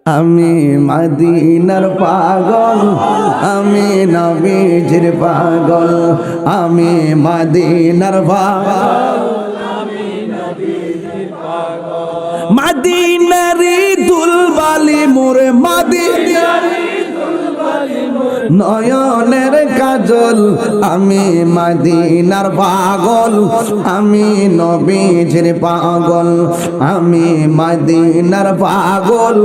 আমি মদিনার পাগল, আমি নবীজির পাগল, আমি মদিনার পাগল, মদিনারি দুলবালি মোরে মদিনারি নয়নের কাজল, আমি মদিনার পাগল, আমি নবীজির পাগল, আমি মদিনার পাগল,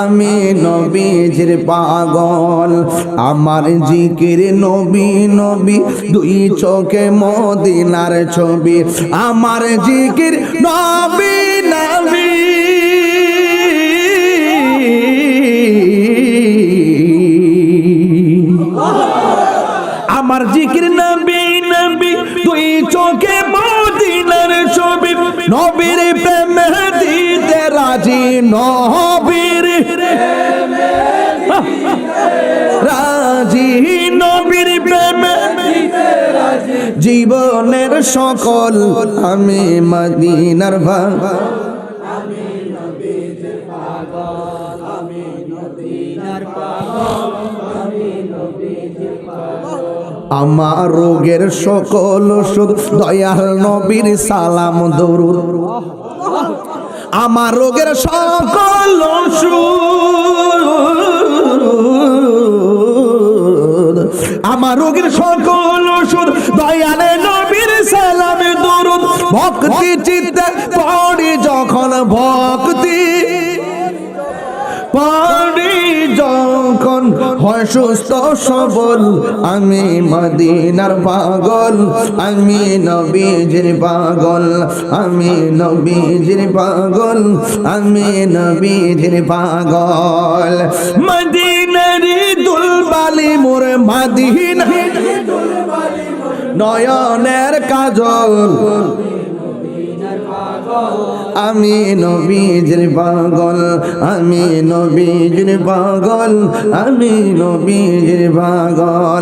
আমি নবীজির পাগল। আমার জিকির নবী নবী, দুই চোখে মদিনার ছবি, আমার জিকির নবী নবী, আমার জিকির নবী নবী, দুই চোখে মদিনার ছবি, নবীর প্রেমে দিতে রাজি, নবীর রাজি, নবীর প্রেমে জীবনের সকল, আমি মদিনার পাগল, আমি নবীজির পাগল, আমি মদিনার পাগল, আমি নবীজির পাগল। আমার রোগের সকল ওষুধ দয়াল নবীর সালাম দরুদ, আমার রোগের সকল ওষুধ, আমার রোগের সকল ওষুধ দয়াল নবীর সালাম দরুদ। ভক্তি চিত্তে পড়ি যখন, ভক্তি পড়ি যখন হয় সুস্থ সবল, আমি মদিনার পাগল, আমি নবীজির পাগল, আমি নবীজির পাগল, আমি নবীজির পাগল। মদিনারি দুলবালি মোর মদিনা নয়নের কাজল, আমি নবীজির পাগল, আমি নবীজির পাগল, আমি নবীজির পাগল।